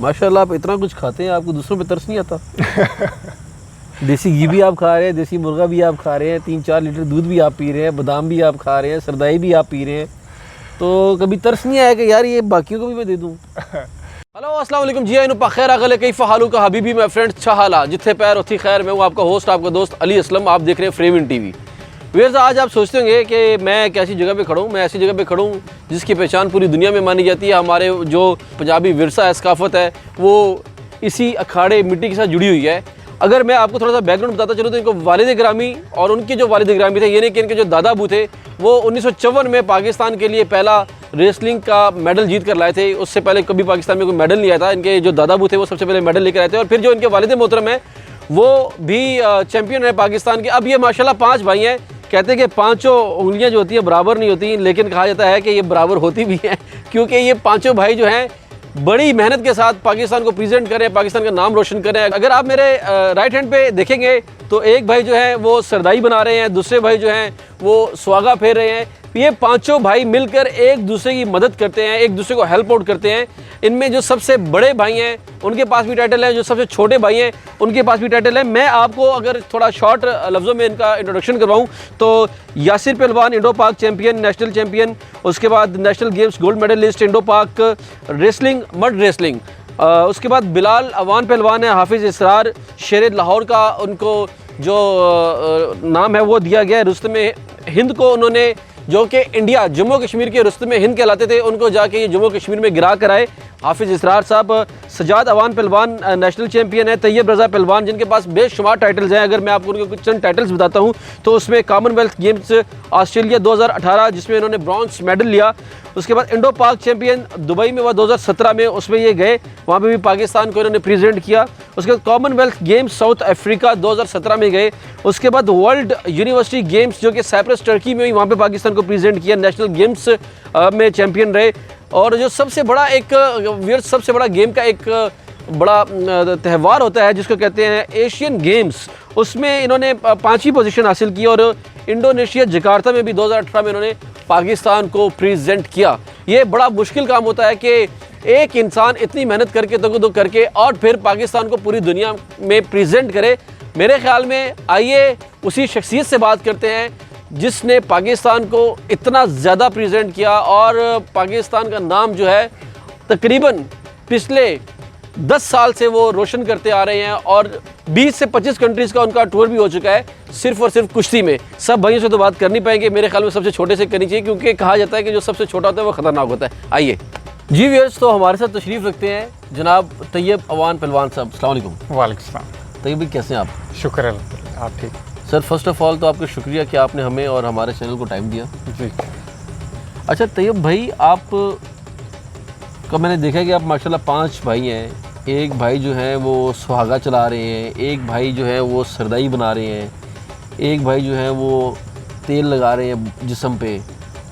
माशाल्लाह आप इतना कुछ खाते हैं, आपको दूसरों पे तरस नहीं आता? देसी घी भी आप खा रहे हैं, देसी मुर्गा भी आप खा रहे हैं, 3-4 लीटर दूध भी आप पी रहे हैं, बादाम भी आप खा रहे हैं, सरदाई भी आप पी रहे हैं, तो कभी तरस नहीं आया कि यार ये बाकियों को भी मैं दे दूँ? हेलो अस्सलाम वालेकुम जी, आइनु खैर अगले कई फ़हालू का हबीबी मैं फ्रेंड छहाला जिथे पैर उथी खैर। मैं हूँ आपका होस्ट, आपका दोस्त अली असलम। आप देख रहे हैं फ्रेम इन टीवी। व्यूअर्स, आज आप सोचते होंगे कि मैं एक ऐसी जगह पे खड़ा हूँ, मैं ऐसी जगह पे खड़ा हूँ जिसकी पहचान पूरी दुनिया में मानी जाती है। हमारे जो पंजाबी विरसा है, सकाफत है, वो इसी अखाड़े मिट्टी के साथ जुड़ी हुई है। अगर मैं आपको थोड़ा सा बैकग्राउंड बताता चलूँ तो इनको वालिद ग्रामी और उनके जो वालिद ग्रामी थे, यानी कि इनके जो दादा अबू थे, वो 1954 में पाकिस्तान के लिए पहला रेसलिंग का मेडल जीत कर लाए थे। उससे पहले कभी पाकिस्तान में कोई मेडल नहीं आया था। इनके जो दादा अबू थे वो सबसे पहले मेडल लेकर आए थे, और फिर जो इनके वालिद मोहतरम हैं वो भी चैम्पियन है पाकिस्तान के। अब ये माशाल्लाह 5 भाई हैं। कहते हैं कि पाँचों उंगलियां जो होती हैं बराबर नहीं होती, लेकिन कहा जाता है कि ये बराबर होती भी हैं, क्योंकि ये पाँचों भाई जो हैं बड़ी मेहनत के साथ पाकिस्तान को प्रेजेंट करें, पाकिस्तान का नाम रोशन करें। अगर आप मेरे राइट हैंड पे देखेंगे तो एक भाई जो है वो सरदाई बना रहे हैं, दूसरे भाई जो हैं वो स्वागा फेर रहे हैं। ये पांचों भाई मिलकर एक दूसरे की मदद करते हैं, एक दूसरे को हेल्प आउट करते हैं। इनमें जो सबसे बड़े भाई हैं उनके पास भी टाइटल है, जो सबसे छोटे भाई हैं उनके पास भी टाइटल है। मैं आपको अगर थोड़ा शॉर्ट लफ्ज़ों में इनका इंट्रोडक्शन करवाऊं तो यासिर पहलवान इंडो पाक चैम्पियन, नेशनल चैम्पियन, उसके बाद national games gold medallist Indo Pak wrestling, mud wrestling. उसके बाद बिलाल अवान पहलवान है, हाफिज़ इसरार शेर लाहौर का उनको जो नाम है वो दिया गया है। रुस्तम हिंद को उन्होंने, जो कि इंडिया जम्मू कश्मीर के रुस्तम हिंद कहलाते थे, उनको जाके ये जम्मू कश्मीर में गिरा कर आए। हाफिज़ इसरार साहब। सजाद अवान पहलवान नेशनल चैम्पियन है। तैयब रज़ा पहलवान जिनके पास बेशुमार टाइटल्स हैं। अगर मैं आपको उनके कुछ चंद टाइटल्स बताता हूं तो उसमें कॉमनवेल्थ गेम्स ऑस्ट्रेलिया 2018 जिसमें इन्होंने ब्रॉन्ज मेडल लिया। उसके बाद इंडो पाक चैम्पियन दुबई में, वह 2017 में उसमें ये गए, वहाँ पे भी पाकिस्तान को इन्होंने प्रेजेंट किया। उसके बाद कॉमनवेल्थ गेम्स साउथ अफ्रीका 2017 में गए। उसके बाद वर्ल्ड यूनिवर्सिटी गेम्स जो कि साइप्रस टर्की में हुई, वहाँ पे पाकिस्तान को प्रेजेंट किया, नेशनल गेम्स में चैम्पियन रहे। और जो सबसे बड़ा एक सबसे बड़ा गेम का एक बड़ा त्यौहार होता है जिसको कहते हैं एशियन गेम्स, उसमें इन्होंने 5वीं पोजीशन हासिल की। और इंडोनेशिया जकार्ता में भी 2018 में इन्होंने पाकिस्तान को प्रेजेंट किया। ये बड़ा मुश्किल काम होता है कि एक इंसान इतनी मेहनत करके तगदो करके और फिर पाकिस्तान को पूरी दुनिया में प्रेजेंट करे। मेरे ख्याल में आइए उसी शख्सियत से बात करते हैं जिसने पाकिस्तान को इतना ज़्यादा प्रेजेंट किया और पाकिस्तान का नाम जो है तकरीबन पिछले 10 साल से वो रोशन करते आ रहे हैं, और 20 से 25 कंट्रीज़ का उनका टूर भी हो चुका है सिर्फ और सिर्फ कुश्ती में। सब भाइयों से तो बात कर नहीं पाएंगे, मेरे ख्याल में सबसे छोटे से करनी चाहिए, क्योंकि कहा जाता है कि जो सबसे छोटा होता है वो ख़तरनाक होता है। आइए जी व्यूअर्स, तो हमारे साथ तशरीफ़ रखते हैं जनाब तैयब अवान पहलवान साहब। अस्सलाम वालेकुम। वालेकुम सलाम। तैयब भाई कैसे हैं आप? शुक्र है, आप ठीक? सर फर्स्ट ऑफ़ ऑल तो आपका शुक्रिया कि आपने हमें और हमारे चैनल को टाइम दिया जी। अच्छा तैयब भाई, आप का मैंने देखा कि आप माशाल्लाह 5 भाई हैं। एक भाई जो है वो सुहागा चला रहे हैं, एक भाई जो है वो सरदाई बना रहे हैं, एक भाई जो है वो तेल लगा रहे हैं जिस्म पे,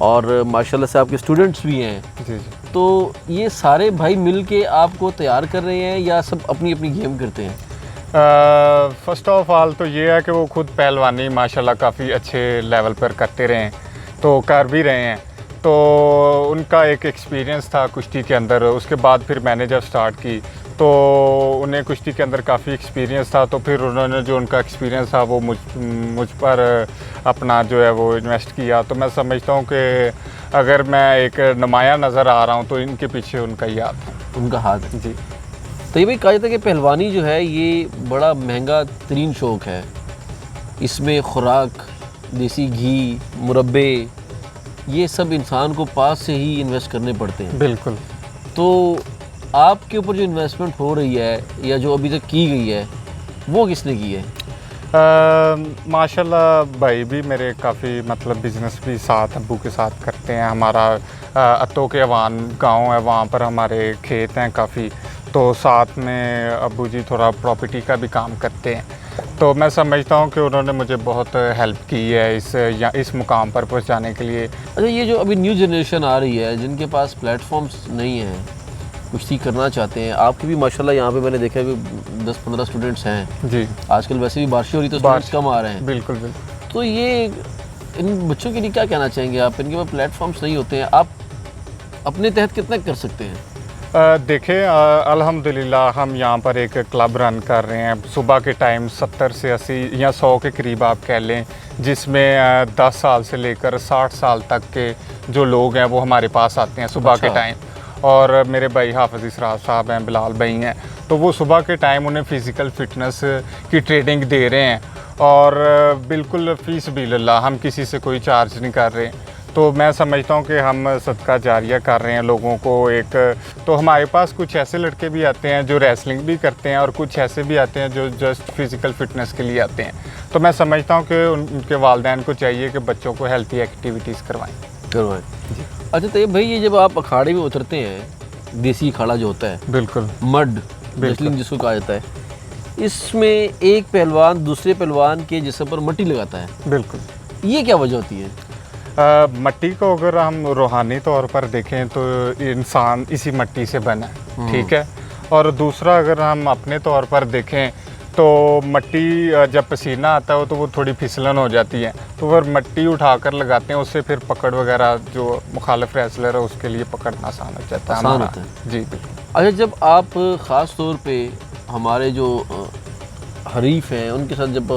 और माशाल्लाह से आपके स्टूडेंट्स भी हैं। जी जी। तो ये सारे भाई मिल के आपको तैयार कर रहे हैं या सब अपनी अपनी गेम करते हैं? फ़र्स्ट ऑफ ऑल तो ये है कि वो खुद पहलवानी माशाल्लाह काफ़ी अच्छे लेवल पर करते रहे हैं, तो कर भी रहे हैं। तो उनका एक एक्सपीरियंस था कुश्ती के अंदर। उसके बाद फिर मैंने जब स्टार्ट की तो उन्हें कुश्ती के अंदर काफ़ी एक्सपीरियंस था, तो फिर उन्होंने जो उनका एक्सपीरियंस था वो मुझ पर अपना जो है वो इन्वेस्ट किया। तो मैं समझता हूँ कि अगर मैं एक नुमाया नज़र आ रहा हूँ तो इनके पीछे उनका ही हाथ है, उनका हाथ है। जी। तो ये भाई कहा जाता है कि पहलवानी जो है ये बड़ा महंगा तरीन शौक़ है। इसमें खुराक, देसी घी, मुरब्बे, ये सब इंसान को पास से ही इन्वेस्ट करने पड़ते हैं। बिल्कुल। तो आपके ऊपर जो इन्वेस्टमेंट हो रही है या जो अभी तक की गई है वो किसने की है? माशाल्लाह भाई भी मेरे काफ़ी मतलब बिज़नेस भी साथ अब्बू के साथ करते हैं। हमारा अत्तो के अवान गांव है, वहाँ पर हमारे खेत हैं काफ़ी, तो साथ में अब्बू जी थोड़ा प्रॉपर्टी का भी काम करते हैं। तो मैं समझता हूँ कि उन्होंने मुझे बहुत हेल्प की है इस मुकाम पर पहुँचाने के लिए। अच्छा, ये जो अभी न्यू जनरेशन आ रही है जिनके पास प्लेटफॉर्म्स नहीं हैं, कुश्ती करना चाहते हैं, आपके भी माशाल्लाह यहाँ पे मैंने देखा है कि 10-15 स्टूडेंट्स हैं जी। आजकल वैसे भी बारिश हो रही तो स्टूडेंट्स कम आ रहे हैं। बिल्कुल बिल्कुल। तो ये इन बच्चों के लिए क्या कहना चाहेंगे आप? इनके पास प्लेटफॉर्म्स नहीं होते हैं, आप अपने तहत कितना कर सकते हैं? देखिए अल्हम्दुलिल्लाह हम यहाँ पर एक क्लब रन कर रहे हैं। सुबह के टाइम 70 से 80 या 100 के करीब आप कह लें, जिसमें 10 साल से लेकर 60 साल तक के जो लोग हैं वो हमारे पास आते हैं सुबह के टाइम। और मेरे भाई हाफिज़ इसरार साहब हैं, बिलाल भाई हैं, तो वो सुबह के टाइम उन्हें फ़िज़िकल फ़िटनेस की ट्रेनिंग दे रहे हैं और बिल्कुल फ़ी सबीलिल्लाह, हम किसी से कोई चार्ज नहीं कर रहे। तो मैं समझता हूँ कि हम सदका जारिया कर रहे हैं लोगों को एक। तो हमारे पास कुछ ऐसे लड़के भी आते हैं जो रेसलिंग भी करते हैं और कुछ ऐसे भी आते हैं जो जस्ट फिज़िकल फ़िटनेस के लिए आते हैं। तो मैं समझता हूँ कि उनके वालिदैन को चाहिए कि बच्चों को हेल्थी एक्टिविटीज़ करवाएं। अच्छा तो ये भाई, ये जब आप अखाड़े में उतरते हैं, देसी अखाड़ा जो होता है, बिल्कुल मड रेसलिंग जिसको कहा जाता है, इसमें एक पहलवान दूसरे पहलवान के जिस्म पर मट्टी लगाता है। बिल्कुल। ये क्या वजह होती है? मट्टी को अगर हम रूहानी तौर पर देखें तो इंसान इसी मट्टी से बना है, ठीक है। और दूसरा अगर हम अपने तौर पर देखें तो मट्टी जब पसीना आता है तो वो थोड़ी फिसलन हो जाती है, तो वो मट्टी उठाकर लगाते हैं, उससे फिर पकड़ वगैरह जो मुखालिफ रेसलर है उसके लिए पकड़ना आसान हो जाता है। आसान होता है जी बिल्कुल। अच्छा, जब आप ख़ास तौर पे हमारे जो हरीफ हैं उनके साथ जब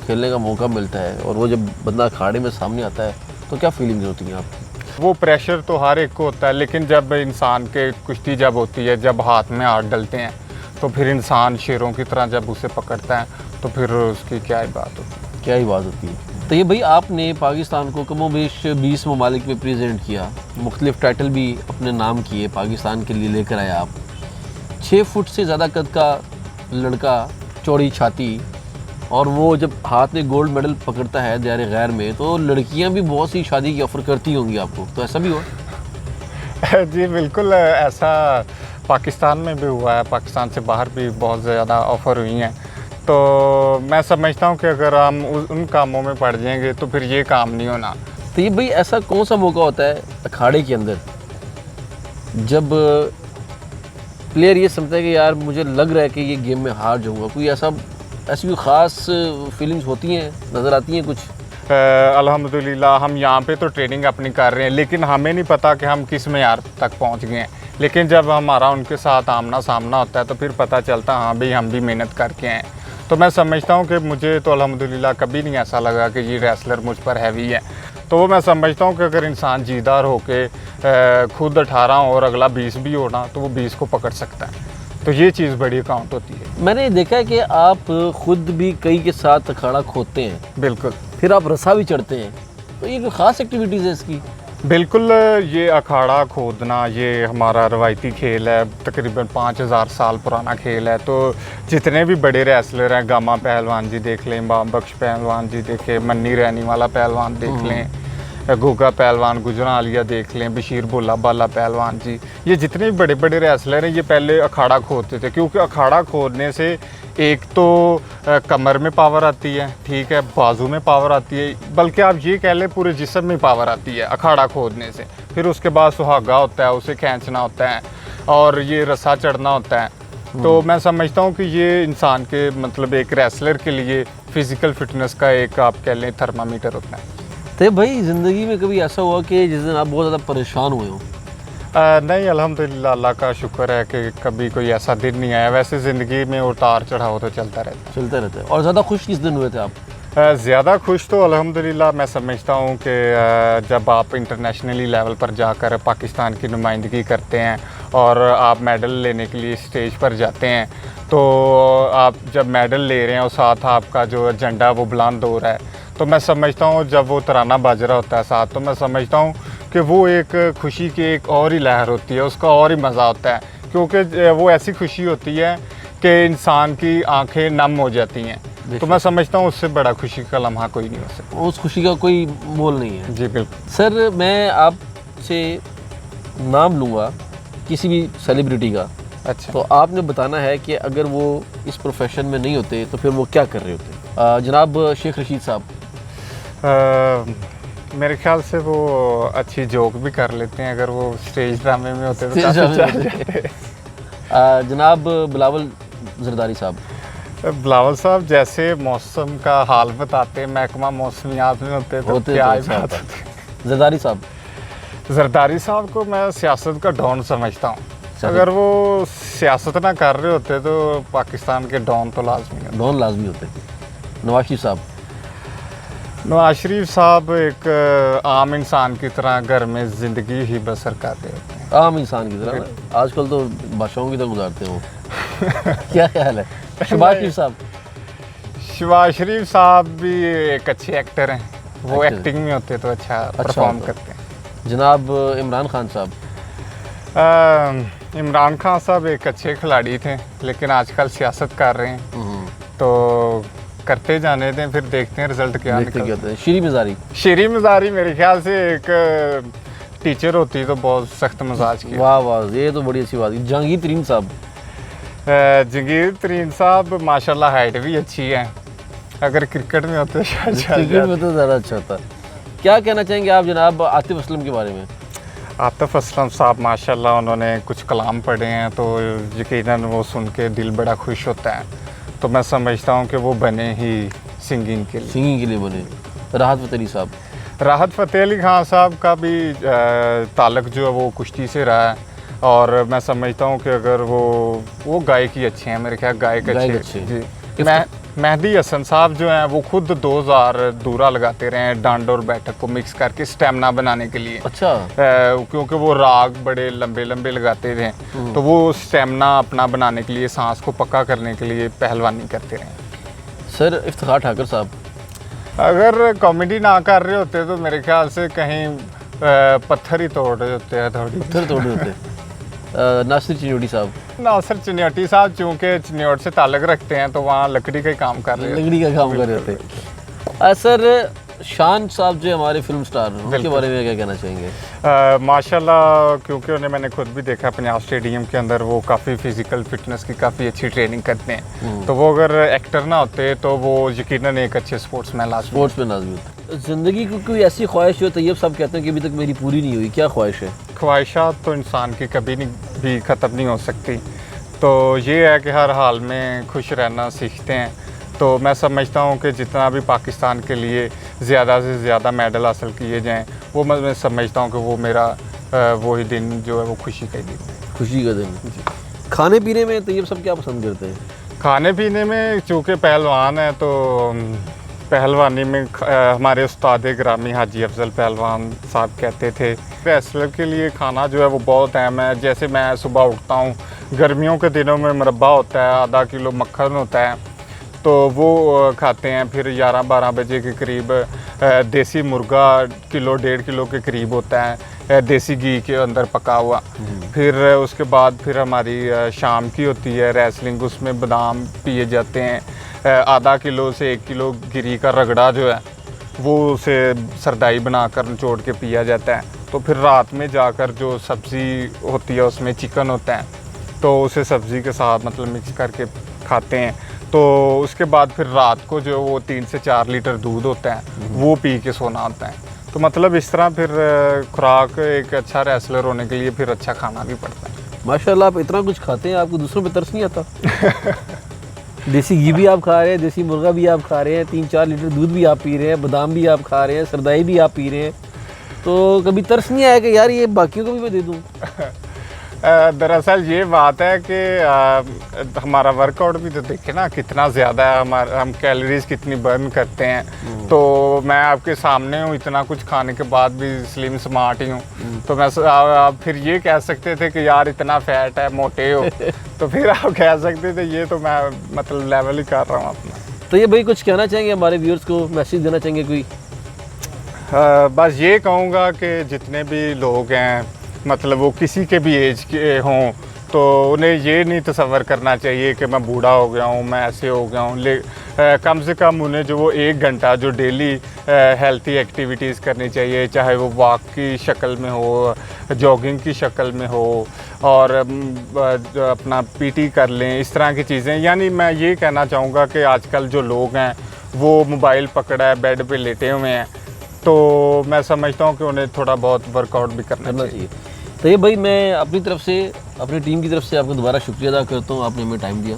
खेलने का मौका मिलता है और वो जब बंदा अखाड़े में सामने आता है, तो क्या फीलिंग्स होती हैं आपकी? वो प्रेशर तो हर एक को होता है, लेकिन जब इंसान के कुश्ती जब होती है, जब हाथ में हाथ डलते हैं, तो फिर इंसान शेरों की तरह जब उसे पकड़ता है तो फिर उसकी क्या ही बात होती है। क्या ही बात होती है। तो ये भाई, आपने पाकिस्तान को कमोबेश 20 ममालिक में प्रेजेंट किया, मुख्तलिफ टाइटल भी अपने नाम किए, पाकिस्तान के लिए लेकर आया आप। 6 फुट से ज़्यादा कद का लड़का, चौड़ी छाती, और वो जब हाथ में गोल्ड मेडल पकड़ता है दायरे गैर में, तो लड़कियां भी बहुत सी शादी की ऑफ़र करती होंगी आपको, तो ऐसा भी हुआ? जी बिल्कुल, ऐसा पाकिस्तान में भी हुआ है, पाकिस्तान से बाहर भी बहुत ज़्यादा ऑफ़र हुई हैं। तो मैं समझता हूँ कि अगर हम उन कामों में पड़ जाएंगे तो फिर ये काम नहीं होना। तो ये भाई, ऐसा कौन सा मौका होता है अखाड़े के अंदर जब प्लेयर ये समझता है कि यार मुझे लग रहा है कि ये गेम में हार जाऊँगा? कोई ऐसी कोई ख़ास फीलिंग्स होती हैं, नज़र आती हैं कुछ? अल्हम्दुलिल्लाह हम यहाँ पे तो ट्रेनिंग अपनी कर रहे हैं, लेकिन हमें नहीं पता कि हम किस मेयार तक पहुँच गए हैं। लेकिन जब हमारा उनके साथ आमना सामना होता है तो फिर पता चलता है हाँ भाई हम भी मेहनत करके हैं। तो मैं समझता हूँ कि मुझे तो अल्हम्दुलिल्लाह कभी नहीं ऐसा लगा कि ये रेसलर मुझ पर हैवी है। तो वो मैं समझता हूँ कि अगर इंसान जीदार होके खुद 18 और अगला 20 भी होना तो वो 20 को पकड़ सकता है। तो ये चीज़ बड़ी काउंट होती है। मैंने देखा है कि आप खुद भी कई के साथ अखाड़ा खोदते हैं। बिल्कुल। फिर आप रस्सा भी चढ़ते हैं, तो ये कोई ख़ास एक्टिविटीज़ है इसकी? बिल्कुल, ये अखाड़ा खोदना ये हमारा रवायती खेल है, तकरीबन 5000 साल पुराना खेल है। तो जितने भी बड़े रेसलर हैं, गामा पहलवान जी देख लें, बख्श पहलवान जी देखें, मन्नी रैनी वाला पहलवान देख लें, गोगा पहलवान गुजरालिया देख लें, बशीर भोला बाला पहलवान जी, ये जितने भी बड़े बड़े रेसलर हैं ये पहले अखाड़ा खोदते थे। क्योंकि अखाड़ा खोदने से एक तो कमर में पावर आती है, ठीक है, बाजू में पावर आती है, बल्कि आप ये कह लें पूरे जिस्म में पावर आती है अखाड़ा खोदने से। फिर उसके बाद सुहागा होता है, उसे खींचना होता है, और ये रस्सा चढ़ना होता है। तो मैं समझता हूँ कि ये इंसान के मतलब एक रेसलर के लिए फ़िज़िकल फ़िटनेस का एक आप कह लें थर्मामीटर होता है। तो भाई, ज़िंदगी में कभी ऐसा हुआ कि जिस दिन आप बहुत ज़्यादा परेशान हुए हो? नहीं, अल्हम्दुलिल्लाह अल्लाह का शुक्र है कि कभी कोई ऐसा दिन नहीं आया। वैसे ज़िंदगी में उतार चढ़ाव तो चलता रहता है। और ज़्यादा खुश किस दिन हुए थे आप? ज़्यादा खुश तो अल्हम्दुलिल्लाह मैं समझता हूँ कि जब आप इंटरनेशनली लेवल पर जाकर पाकिस्तान की नुमाइंदगी करते हैं और आप मेडल लेने के लिए स्टेज पर जाते हैं, तो आप जब मेडल ले रहे हैं और साथ आपका जो झंडा वो बुलंद हो रहा है, तो मैं समझता हूँ जब वो तराना बज रहा होता है साथ, तो मैं समझता हूँ कि वो एक खुशी की एक और ही लहर होती है, उसका और ही मज़ा होता है। क्योंकि वो ऐसी खुशी होती है कि इंसान की आंखें नम हो जाती हैं। तो मैं समझता हूँ उससे बड़ा खुशी का लम्हा कोई नहीं हो सकता। उस खुशी का कोई मोल नहीं है। जी बिल्कुल। सर, मैं आपसे नाम लूँगा किसी भी सेलिब्रिटी का। अच्छा। तो आपने बताना है कि अगर वो इस प्रोफेशन में नहीं होते तो फिर वो क्या कर रहे होते? जनाब शेख रशीद साहब। मेरे ख्याल से वो अच्छी जोक भी कर लेते हैं, अगर वो स्टेज ड्रामे में होते तो काफ़ी चल जाते। जनाब बिलावल जरदारी साहब। बिलावल साहब जैसे मौसम का हाल बताते, महकमा मौसमियात में होते तो क्या ही बात होती। जरदारी साहब। जरदारी साहब को मैं सियासत का डॉन समझता हूँ। अगर वो सियासत ना कर रहे होते तो पाकिस्तान के डॉन तो लाजमी है। डॉन लाजमी होते। नवाज शरीफ साहब। नवाज शरीफ साहब एक आम इंसान की तरह घर में ज़िंदगी ही बसर कर रहे होते हैं। आम इंसान की तरह ना? आजकल तो बादशाहों की तरह गुजारते हैं वो। क्या ख्याल है शहबाज शरीफ साहब? शहबाज शरीफ साहब भी एक अच्छे एक्टर हैं, वो अच्छा। एक्टिंग में होते तो अच्छा परफॉर्म होता है। करते हैं। जनाब इमरान खान साहब। इमरान खान साहब एक अच्छे खिलाड़ी थे, लेकिन आजकल सियासत कर रहे हैं, तो करते जाने दें, फिर देखते हैं रिजल्ट क्या देखते क्या निकलता होता है। शीरी मजारी। है। शीरी मज़ारी मेरे ख्याल से एक टीचर होती तो बहुत सख्त मिजाज की। वाह वाह, ये तो बड़ी अच्छी बात है। जहांगीर तरीन साहब। जहांगीर तरीन साहब माशाल्लाह हाइट भी अच्छी है, अगर क्रिकेट में होते शायद क्रिकेट में तो ज़्यादा अच्छा होता। क्या कहना चाहेंगे आप जनाब आतिफ असलम के बारे में? आतिफ असलम साहब माशाल्लाह उन्होंने कुछ कलाम पढ़े हैं, तो यकीनन वो सुन के दिल बड़ा खुश होता है। तो मैं समझता हूँ कि वो बने ही सिंगिंग के लिए। सिंगिंग के लिए बने। राहत फ़तेह अली साहब। राहत फ़तेह अली खान साहब का भी ताल्लुक़ जो है वो कुश्ती से रहा है, और मैं समझता हूँ कि अगर वो गायक ही अच्छे हैं, मेरे ख्याल गायक अच्छे जी। मेहदी हसन साहब जो हैं वो खुद 2000 दूरा लगाते रहे हैं, डांड और बैठक को मिक्स करके स्टेमिना बनाने के लिए। अच्छा। क्योंकि वो राग बड़े लंबे लंबे लगाते थे, तो वो स्टेमिना अपना बनाने के लिए, सांस को पक्का करने के लिए पहलवानी करते रहे। सर इफ्तिखार ठाकर साहब। अगर कॉमेडी ना कर रहे होते तो मेरे ख्याल से कहीं पत्थर ही तोड़ रहे होते हैं, थोड़ी पत्थर तोड़ रहे होते। नासिर चिन्योटी साहब। नासिर चिन्योटी साहब चूँकि चिन्योट से ताल्लुक़ रखते हैं, तो वहाँ लकड़ी का ही काम कर रहे हैं। लकड़ी का काम कर रहे थे। सर शान साहब जो हमारे फिल्म स्टार, उनके बारे में क्या कहना चाहेंगे? माशाल्लाह, क्योंकि उन्हें मैंने खुद भी देखा पंजाब स्टेडियम के अंदर, वो काफ़ी फिज़िकल फिटनेस की काफ़ी अच्छी ट्रेनिंग करते हैं। तो वो अगर एक्टर ना होते तो वो यकीनन एक अच्छे स्पोर्ट्समैन लाजमी होते। ज़िंदगी की कोई ऐसी ख्वाहिश जो तैयब साहब कहते हैं कि अभी तक मेरी पूरी नहीं हुई, क्या ख्वाहिश है? ख्वाहिशात तो इंसान की कभी भी ख़त्म नहीं हो सकती, तो ये है कि हर हाल में खुश रहना सीखते हैं। तो मैं समझता हूँ कि जितना भी पाकिस्तान के लिए ज़्यादा से ज़्यादा मेडल हासिल किए जाएँ, वो मैं समझता हूँ कि वो मेरा वही दिन जो है वो खुशी का दिन है। खुशी का दिन जी। खाने पीने में तैयब साहब क्या पसंद करते हैं? खाने पीने में चूँकि पहलवान है, तो पहलवानी में हमारे उस्ताद ग्रामी हाजी अफजल पहलवान साहब कहते थे, रेसलर के लिए खाना जो है वो बहुत अहम है। जैसे मैं सुबह उठता हूँ, गर्मियों के दिनों में मुरब्बा होता है, आधा किलो मक्खन होता है, तो वो खाते हैं। फिर 11-12 बजे के करीब देसी मुर्गा किलो 1.5 किलो के करीब होता है, देसी घी के अंदर पका हुआ। फिर उसके बाद फिर हमारी शाम की होती है रेसलिंग, उसमें बादाम पिए जाते हैं। आधा किलो से 1 किलो गिरी का रगड़ा जो है वो उसे सरदाई बनाकर निचोड़ के पिया जाता है। तो फिर रात में जाकर जो सब्ज़ी होती है उसमें चिकन होता है, तो उसे सब्ज़ी के साथ मतलब मिक्स करके खाते हैं। तो उसके बाद फिर रात को जो वो 3 से 4 लीटर दूध होता है, वो पी के सोना होता है। तो मतलब इस तरह फिर खुराक, एक अच्छा रेसलर होने के लिए फिर अच्छा खाना भी पड़ता है। माशाल्लाह, आप इतना कुछ खाते हैं, आपको दूसरों पे तरस नहीं आता? देसी घी भी आप खा रहे हैं, देसी मुर्गा भी आप खा रहे हैं, 3-4 लीटर दूध भी आप पी रहे हैं, बादाम भी आप खा रहे हैं, सरदाई भी आप पी रहे हैं, तो कभी तरस नहीं आया कि यार ये बाकियों को भी मैं दे दूँ? दरअसल ये बात है कि हमारा वर्कआउट भी तो देखे ना कितना ज़्यादा है, हम कैलोरीज कितनी बर्न करते हैं। तो मैं आपके सामने हूँ, इतना कुछ खाने के बाद भी स्लिम स्मार्ट ही हूँ। तो मैं आप फिर ये कह सकते थे कि यार इतना फैट है, मोटे हो, तो फिर आप कह सकते थे ये तो मैं मतलब लेवल ही कर रहा हूँ अपना। तो ये भाई कुछ कहना चाहेंगे हमारे व्यूअर्स को, मैसेज देना चाहेंगे कोई? बस ये कहूँगा कि जितने भी लोग हैं, मतलब वो किसी के भी एज के हों, तो उन्हें ये नहीं तसव्वुर करना चाहिए कि मैं बूढ़ा हो गया हूँ, मैं ऐसे हो गया हूँ। कम से कम उन्हें जो वो 1 घंटा जो डेली हेल्थी एक्टिविटीज़ करनी चाहिए, चाहे वो वॉक की शक्ल में हो, जॉगिंग की शक्ल में हो, और अपना पीटी कर लें, इस तरह की चीज़ें। यानी मैं ये कहना चाहूँगा कि आजकल जो लोग हैं वो मोबाइल पकड़ा है, बेड पे लेटे हुए हैं, तो मैं समझता हूँ कि उन्हें थोड़ा बहुत वर्कआउट भी करना चाहिए। तो ये भाई मैं अपनी तरफ से, अपनी टीम की तरफ से आपको दोबारा शुक्रिया अदा करता हूँ, आपने हमें टाइम दिया,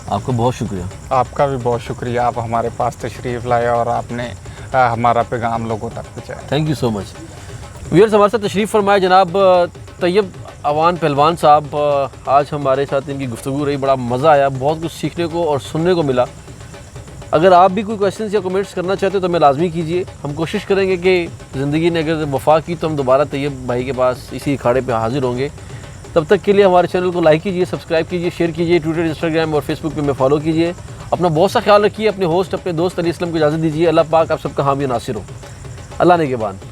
आपका बहुत शुक्रिया। आपका भी बहुत शुक्रिया, आप हमारे पास तशरीफ़ लाए और आपने हमारा पैगाम लोगों तक पहुँचाया। Thank you so much. Viewers, हमारे साथ तशरीफ़ फरमाए जनाब तैयब अवान पहलवान साहब, आज हमारे साथ इनकी गुफ्तगू रही, बड़ा मज़ा आया, बहुत कुछ सीखने को और सुनने को मिला। अगर आप भी कोई क्वेश्चंस या कमेंट्स करना चाहते हो तो हमें लाजमी कीजिए। हम कोशिश करेंगे कि ज़िंदगी ने अगर वफ़ा की तो हम दोबारा तैयब भाई के पास इसी अखाड़े पे हाजिर होंगे। तब तक के लिए हमारे चैनल को लाइक कीजिए, सब्सक्राइब कीजिए, शेयर कीजिए, ट्विटर, इंस्टाग्राम और फेसबुक पे हमें फॉलो कीजिए। अपना बहुत सा ख्याल रखिए। अपने होस्ट अपने दोस्त अली असलम को इजाज़त दीजिए। अल्लाह पाक आप सबका हामी नासिर हो। अल्लाह ने के बाद।